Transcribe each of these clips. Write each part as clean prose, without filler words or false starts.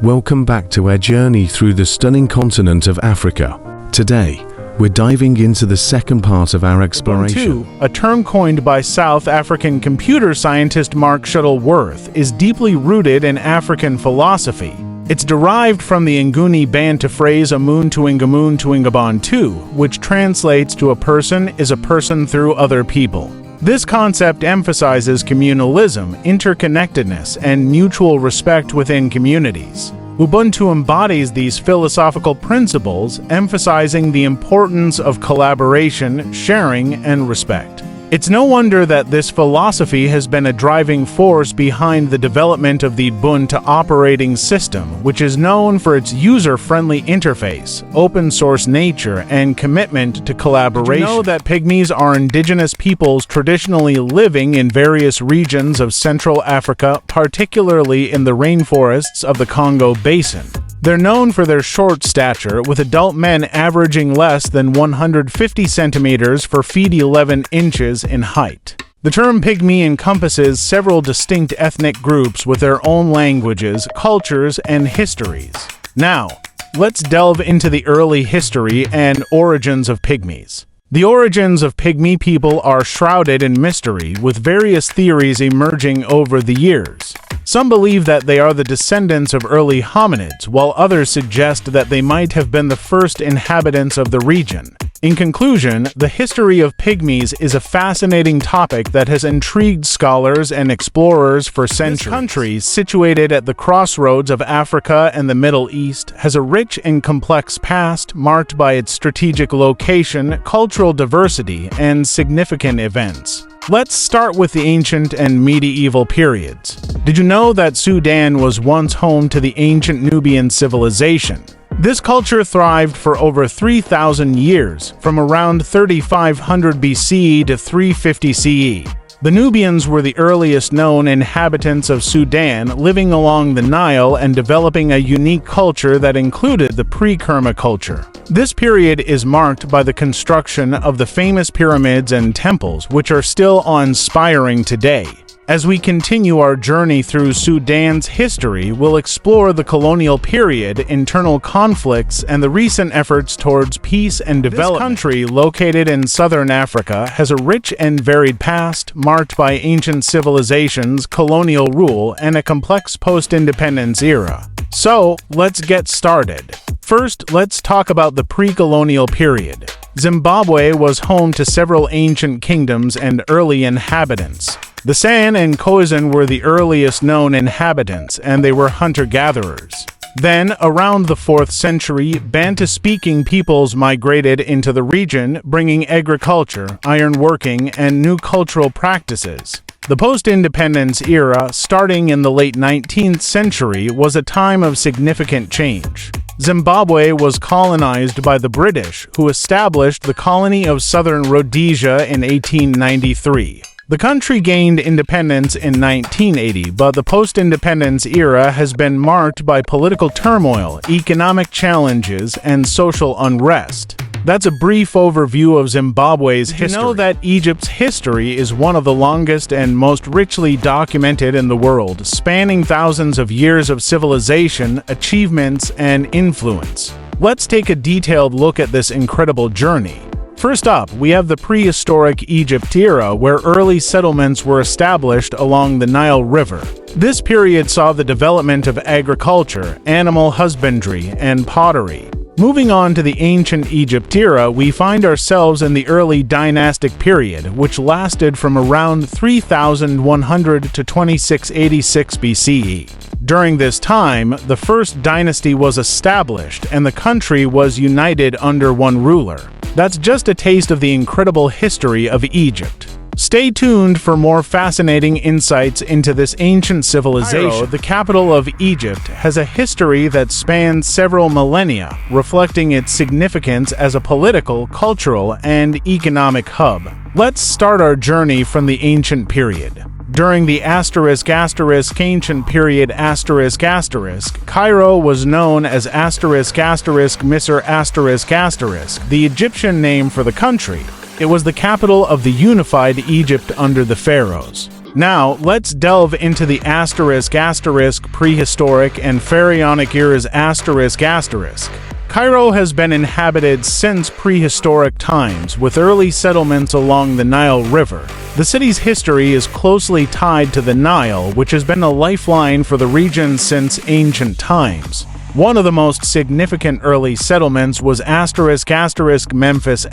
Welcome back to our journey through the stunning continent of Africa. Today, we're diving into the second part of our exploration. Ubuntu, a term coined by South African computer scientist Mark Shuttleworth, is deeply rooted in African philosophy. It's derived from the Nguni Bantu phrase Amun Tuingamun Tuingabantu, which translates to a person is a person through other people. This concept emphasizes communalism, interconnectedness, and mutual respect within communities. Ubuntu embodies these philosophical principles, emphasizing the importance of collaboration, sharing, and respect. It's no wonder that this philosophy has been a driving force behind the development of the Ubuntu operating system, which is known for its user-friendly interface, open-source nature, and commitment to collaboration. Did you know that Pygmies are indigenous peoples traditionally living in various regions of Central Africa, particularly in the rainforests of the Congo Basin? They're known for their short stature, with adult men averaging less than 150 centimeters for feet 11 inches in height. The term pygmy encompasses several distinct ethnic groups with their own languages, cultures, and histories. Now, let's delve into the early history and origins of pygmies. The origins of pygmy people are shrouded in mystery, with various theories emerging over the years. Some believe that they are the descendants of early hominids, while others suggest that they might have been the first inhabitants of the region. In conclusion, the history of pygmies is a fascinating topic that has intrigued scholars and explorers for centuries. This country, situated at the crossroads of Africa and the Middle East, has a rich and complex past marked by its strategic location, cultural diversity, and significant events. Let's start with the ancient and medieval periods. Did you know that Sudan was once home to the ancient Nubian civilization? This culture thrived for over 3,000 years, from around 3500 BC to 350 CE. The Nubians were the earliest known inhabitants of Sudan, living along the Nile and developing a unique culture that included the pre-Kerma culture. This period is marked by the construction of the famous pyramids and temples, which are still awe-inspiring today. As we continue our journey through Sudan's history, we'll explore the colonial period, internal conflicts, and the recent efforts towards peace and development. This country, located in southern Africa, has a rich and varied past, marked by ancient civilizations, colonial rule, and a complex post-independence era. So, let's get started. First, let's talk about the pre-colonial period. Zimbabwe was home to several ancient kingdoms and early inhabitants. The San and Khoisan were the earliest known inhabitants, and they were hunter-gatherers. Then, around the 4th century, Bantu-speaking peoples migrated into the region, bringing agriculture, ironworking, and new cultural practices. The post-independence era, starting in the late 19th century, was a time of significant change. Zimbabwe was colonized by the British, who established the colony of Southern Rhodesia in 1893. The country gained independence in 1980, but the post-independence era has been marked by political turmoil, economic challenges, and social unrest. That's a brief overview of Zimbabwe's history. Did you know that Egypt's history is one of the longest and most richly documented in the world, spanning thousands of years of civilization, achievements, and influence? Let's take a detailed look at this incredible journey. First up, we have the prehistoric Egypt era, where early settlements were established along the Nile River. This period saw the development of agriculture, animal husbandry, and pottery. Moving on to the ancient Egypt era, we find ourselves in the early dynastic period, which lasted from around 3100 to 2686 BCE. During this time, the first dynasty was established, and the country was united under one ruler. That's just a taste of the incredible history of Egypt. Stay tuned for more fascinating insights into this ancient civilization. Cairo, the capital of Egypt, has a history that spans several millennia, reflecting its significance as a political, cultural, and economic hub. Let's start our journey from the ancient period. During the ancient period Cairo was known as Misr, the Egyptian name for the country. It was the capital of the unified Egypt under the pharaohs. Now, let's delve into the prehistoric and pharaonic eras Cairo has been inhabited since prehistoric times, with early settlements along the Nile River. The city's history is closely tied to the Nile, which has been a lifeline for the region since ancient times. One of the most significant early settlements was Memphis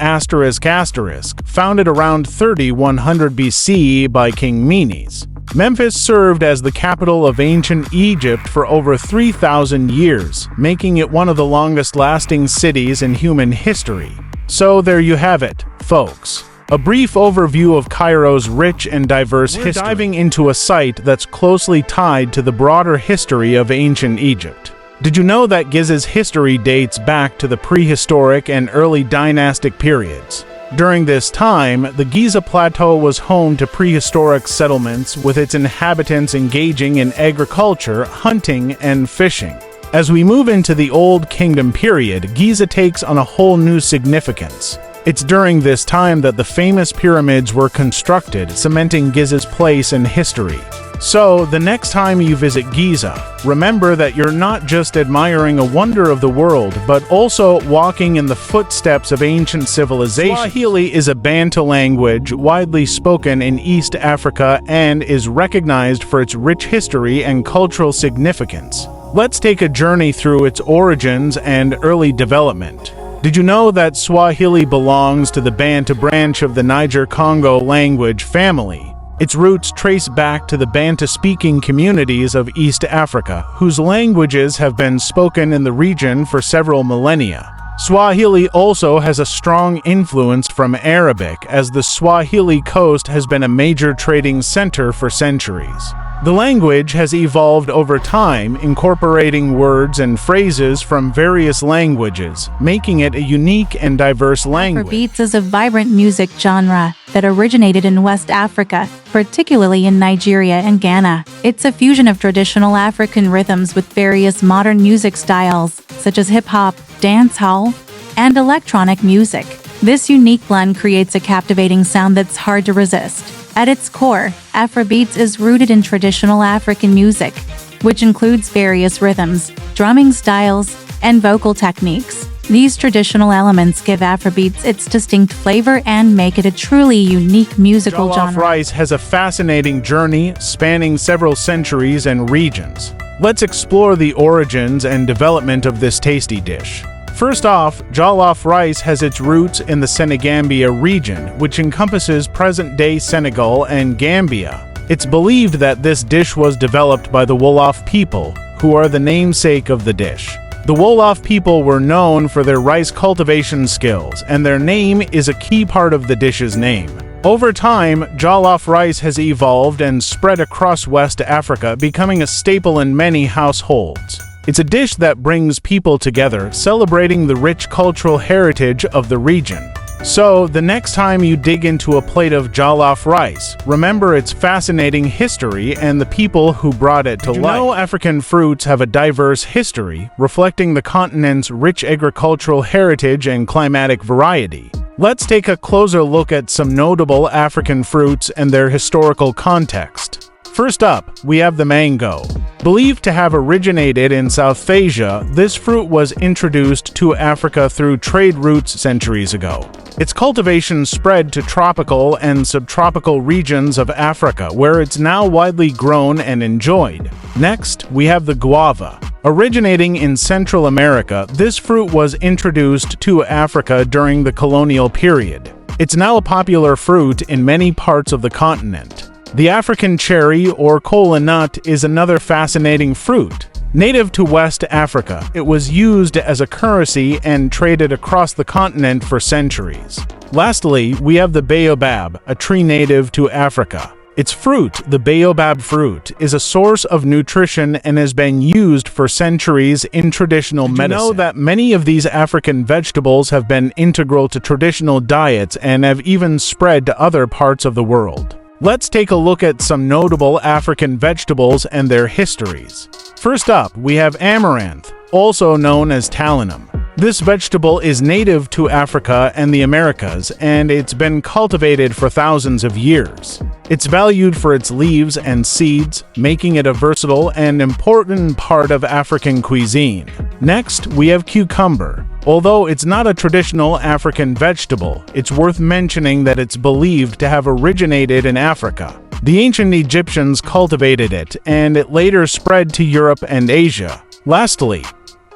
founded around 3100 BC by King Menes. Memphis served as the capital of ancient Egypt for over 3,000 years, making it one of the longest-lasting cities in human history. So there you have it, folks. A brief overview of Cairo's rich and diverse history. We're diving into a site that's closely tied to the broader history of ancient Egypt. Did you know that Gizeh's history dates back to the prehistoric and early dynastic periods? During this time, the Giza Plateau was home to prehistoric settlements, with its inhabitants engaging in agriculture, hunting, and fishing. As we move into the Old Kingdom period, Giza takes on a whole new significance. It's during this time that the famous pyramids were constructed, cementing Gizeh's place in history. So, the next time you visit Giza, remember that you're not just admiring a wonder of the world, but also walking in the footsteps of ancient civilization. Swahili is a Bantu language widely spoken in East Africa and is recognized for its rich history and cultural significance. Let's take a journey through its origins and early development. Did you know that Swahili belongs to the Bantu branch of the Niger-Congo language family? Its roots trace back to the Bantu-speaking communities of East Africa, whose languages have been spoken in the region for several millennia. Swahili also has a strong influence from Arabic, as the Swahili coast has been a major trading center for centuries. The language has evolved over time, incorporating words and phrases from various languages, making it a unique and diverse language. Afrobeats is a vibrant music genre that originated in West Africa, particularly in Nigeria and Ghana. It's a fusion of traditional African rhythms with various modern music styles, such as hip-hop, dancehall, and electronic music. This unique blend creates a captivating sound that's hard to resist. At its core, Afrobeats is rooted in traditional African music, which includes various rhythms, drumming styles, and vocal techniques. These traditional elements give Afrobeats its distinct flavor and make it a truly unique musical Jollof genre. rice has a fascinating journey spanning several centuries and regions. Let's explore the origins and development of this tasty dish. First off, jollof rice has its roots in the Senegambia region, which encompasses present-day Senegal and Gambia. It's believed that this dish was developed by the Wolof people, who are the namesake of the dish. The Wolof people were known for their rice cultivation skills, and their name is a key part of the dish's name. Over time, jollof rice has evolved and spread across West Africa, becoming a staple in many households. It's a dish that brings people together, celebrating the rich cultural heritage of the region. So, the next time you dig into a plate of jollof rice, remember its fascinating history and the people who brought it to life. Did you know African fruits have a diverse history, reflecting the continent's rich agricultural heritage and climatic variety? Let's take a closer look at some notable African fruits and their historical context. First up, we have the mango. Believed to have originated in South Asia, this fruit was introduced to Africa through trade routes centuries ago. Its cultivation spread to tropical and subtropical regions of Africa, where it's now widely grown and enjoyed. Next, we have the guava. Originating in Central America, this fruit was introduced to Africa during the colonial period. It's now a popular fruit in many parts of the continent. The African cherry, or kola nut, is another fascinating fruit. Native to West Africa, it was used as a currency and traded across the continent for centuries. Lastly, we have the baobab, a tree native to Africa. Its fruit, the baobab fruit, is a source of nutrition and has been used for centuries in traditional medicine. Did you know that many of these African vegetables have been integral to traditional diets and have even spread to other parts of the world? Let's take a look at some notable African vegetables and their histories. First up, we have amaranth, also known as talinum. This vegetable is native to Africa and the Americas, and it's been cultivated for thousands of years. It's valued for its leaves and seeds, making it a versatile and important part of African cuisine. Next, we have cucumber. Although it's not a traditional African vegetable, it's worth mentioning that it's believed to have originated in Africa. The ancient Egyptians cultivated it, and it later spread to Europe and Asia. Lastly,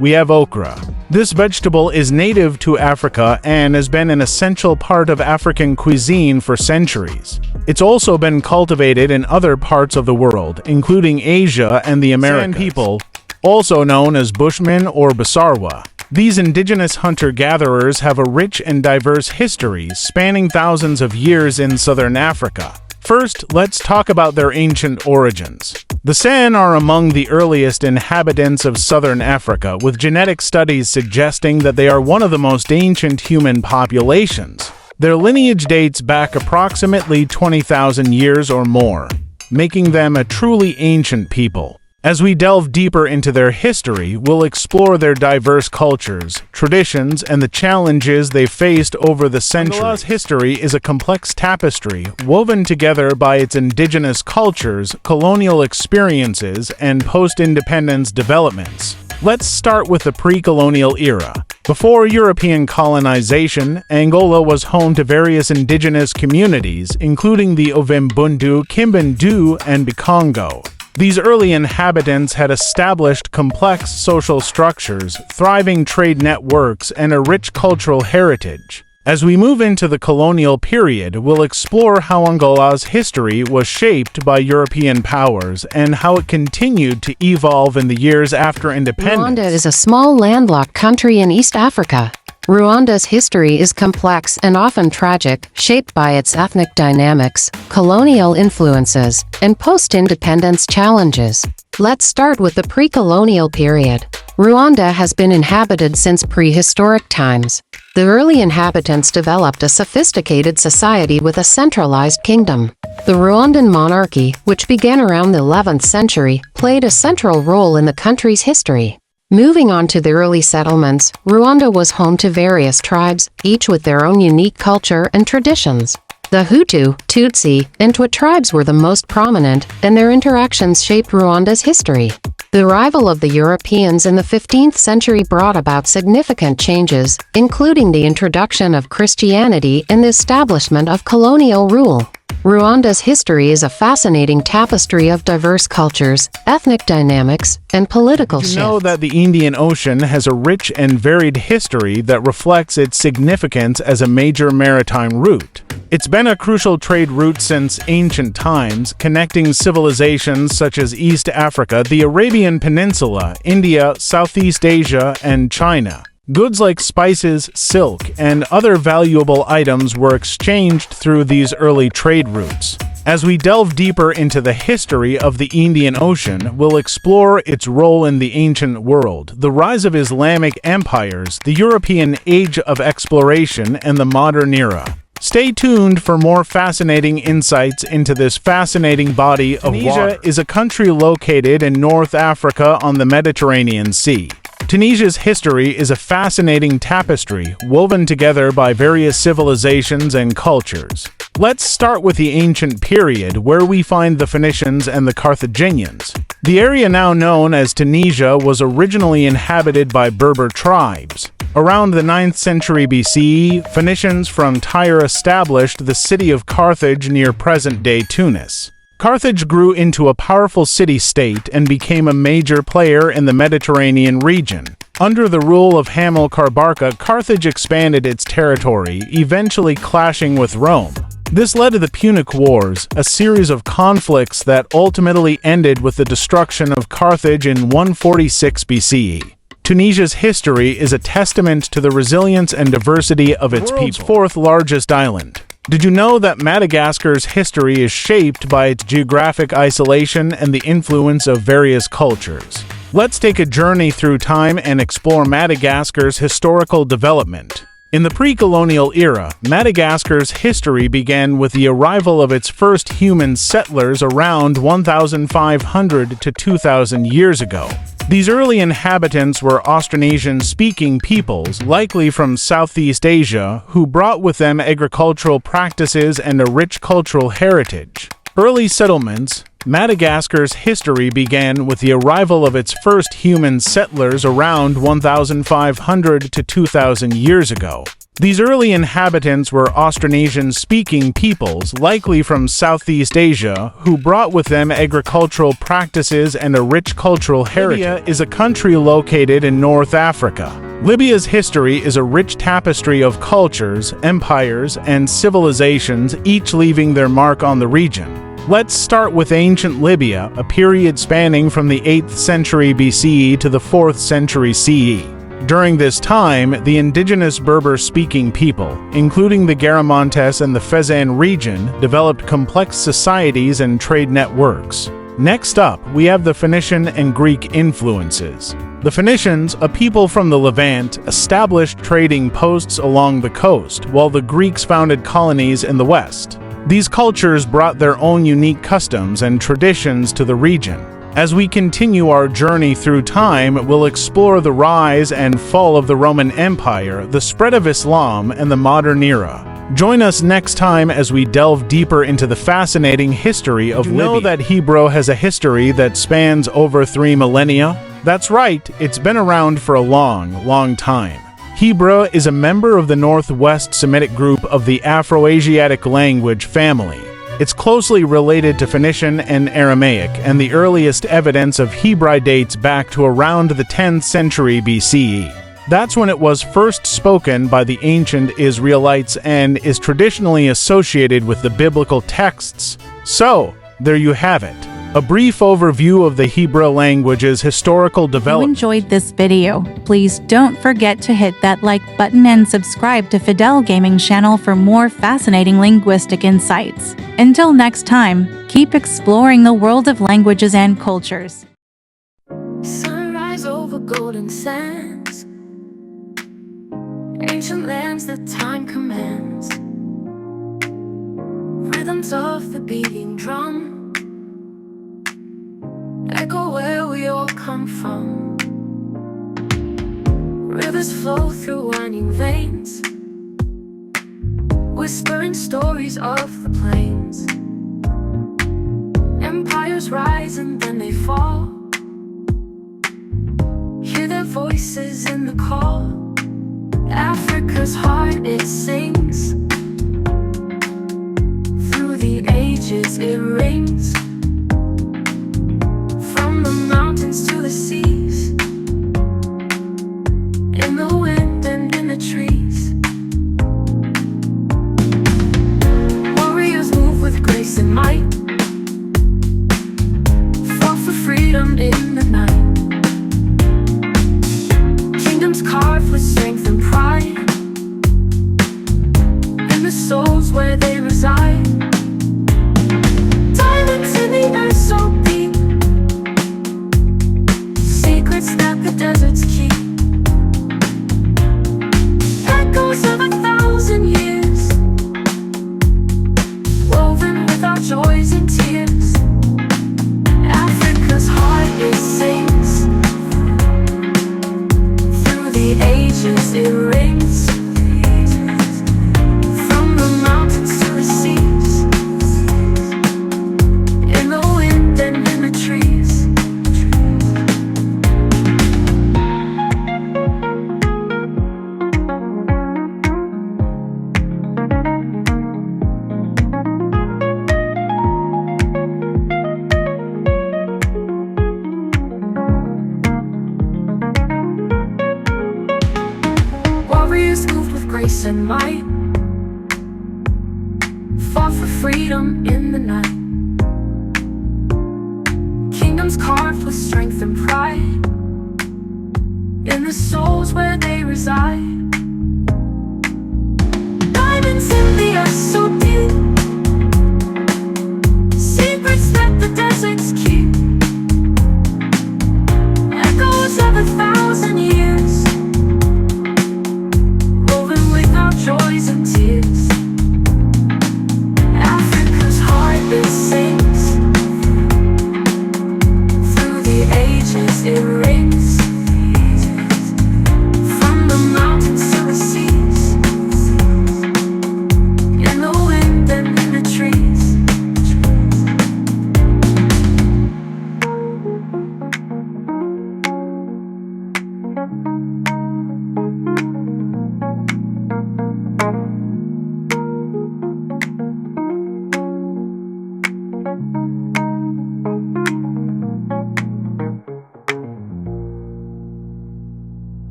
we have okra. This vegetable is native to Africa and has been an essential part of African cuisine for centuries. It's also been cultivated in other parts of the world, including Asia and the Americas. San people, also known as Bushmen or Basarwa. These indigenous hunter-gatherers have a rich and diverse history spanning thousands of years in southern Africa. First, let's talk about their ancient origins. The San are among the earliest inhabitants of southern Africa, with genetic studies suggesting that they are one of the most ancient human populations. Their lineage dates back approximately 20,000 years or more, making them a truly ancient people. As we delve deeper into their history, we'll explore their diverse cultures, traditions, and the challenges they faced over the centuries. Angola's history is a complex tapestry woven together by its indigenous cultures, colonial experiences, and post-independence developments. Let's start with the pre-colonial era. Before European colonization, Angola was home to various indigenous communities, including the Ovimbundu, Kimbundu, and Bikongo. These early inhabitants had established complex social structures, thriving trade networks, and a rich cultural heritage. As we move into the colonial period, we'll explore how Angola's history was shaped by European powers and how it continued to evolve in the years after independence. Rwanda is a small landlocked country in East Africa. Rwanda's history is complex and often tragic, shaped by its ethnic dynamics, colonial influences, and post-independence challenges. Let's start with the pre-colonial period. Rwanda has been inhabited since prehistoric times. The early inhabitants developed a sophisticated society with a centralized kingdom. The Rwandan monarchy, which began around the 11th century, played a central role in the country's history. Moving on to the early settlements, Rwanda was home to various tribes, each with their own unique culture and traditions. The Hutu, Tutsi, and Twa tribes were the most prominent, and their interactions shaped Rwanda's history. The arrival of the Europeans in the 15th century brought about significant changes, including the introduction of Christianity and the establishment of colonial rule. Rwanda's history is a fascinating tapestry of diverse cultures, ethnic dynamics, and political shifts. You know that the Indian Ocean has a rich and varied history that reflects its significance as a major maritime route. It's been a crucial trade route since ancient times, connecting civilizations such as East Africa, the Arabian Peninsula, India, Southeast Asia, and China. Goods like spices, silk, and other valuable items were exchanged through these early trade routes. As we delve deeper into the history of the Indian Ocean, we'll explore its role in the ancient world, the rise of Islamic empires, the European age of exploration, and the modern era. Stay tuned for more fascinating insights into this fascinating body of water. Tunisia is a country located in North Africa on the Mediterranean Sea. Tunisia's history is a fascinating tapestry woven together by various civilizations and cultures. Let's start with the ancient period, where we find the Phoenicians and the Carthaginians. The area now known as Tunisia was originally inhabited by Berber tribes. Around the 9th century BCE, Phoenicians from Tyre established the city of Carthage near present-day Tunis. Carthage grew into a powerful city-state and became a major player in the Mediterranean region. Under the rule of Hamilcar Barca, Carthage expanded its territory, eventually clashing with Rome. This led to the Punic Wars, a series of conflicts that ultimately ended with the destruction of Carthage in 146 BCE. Tunisia's history is a testament to the resilience and diversity of its people. World's fourth largest island. Did you know that Madagascar's history is shaped by its geographic isolation and the influence of various cultures? Let's take a journey through time and explore Madagascar's historical development. In the pre-colonial era, Madagascar's history began with the arrival of its first human settlers around 1,500 to 2,000 years ago. These early inhabitants were Austronesian-speaking peoples, likely from Southeast Asia, who brought with them agricultural practices and a rich cultural heritage. Early settlements. Madagascar's history began with the arrival of its first human settlers around 1,500 to 2,000 years ago. These early inhabitants were Austronesian-speaking peoples, likely from Southeast Asia, who brought with them agricultural practices and a rich cultural heritage. Libya is a country located in North Africa. Libya's history is a rich tapestry of cultures, empires, and civilizations, each leaving their mark on the region. Let's start with ancient Libya, a period spanning from the 8th century BCE to the 4th century CE. During this time, the indigenous Berber-speaking people, including the Garamantes and the Fezzan region, developed complex societies and trade networks. Next up, we have the Phoenician and Greek influences. The Phoenicians, a people from the Levant, established trading posts along the coast, while the Greeks founded colonies in the west. These cultures brought their own unique customs and traditions to the region. As we continue our journey through time, we'll explore the rise and fall of the Roman Empire, the spread of Islam, and the modern era. Join us next time as we delve deeper into the fascinating history of Libya. Did you know that Hebrew has a history that spans over 3 millennia? That's right, it's been around for a long time. Hebrew is a member of the Northwest Semitic group of the Afroasiatic language family. It's closely related to Phoenician and Aramaic, and the earliest evidence of Hebrew dates back to around the 10th century BCE. That's when it was first spoken by the ancient Israelites and is traditionally associated with the biblical texts. So, there you have it. A brief overview of the Hebrew language's historical development. If you enjoyed this video, please don't forget to hit that like button and subscribe to Fidel Gaming channel for more fascinating linguistic insights. Until next time, keep exploring the world of languages and cultures. Sunrise over golden sands, ancient lands that time commands, rhythms of the beating drum echo where we all come from. Rivers flow through winding veins, whispering stories of the plains. Empires rise and then they fall, hear their voices in the call. Africa's heart, it sings, through the ages it rings. From the mountains to the seas, in the wind and in the trees, warriors move with grace and might, fought for freedom in the night. Kingdoms carved with strength and pride, in the souls where they reside. Diamonds in the earth so deep, secrets that the deserts keep, echoes of 1,000 years, woven with our joys and tears. Africa's heart, it sings, through the ages it rings. From the mountains to the seas, in the wind and in the trees. Warriors moved with grace and might, fought for freedom in the night. Kingdoms carved with strength and pride, in the souls where they reside. Diamonds in the earth so deep, secrets that the deserts keep, echoes of 1,000 years, woven with our joys and tears. Africa's heart, it sings, through the ages it rings.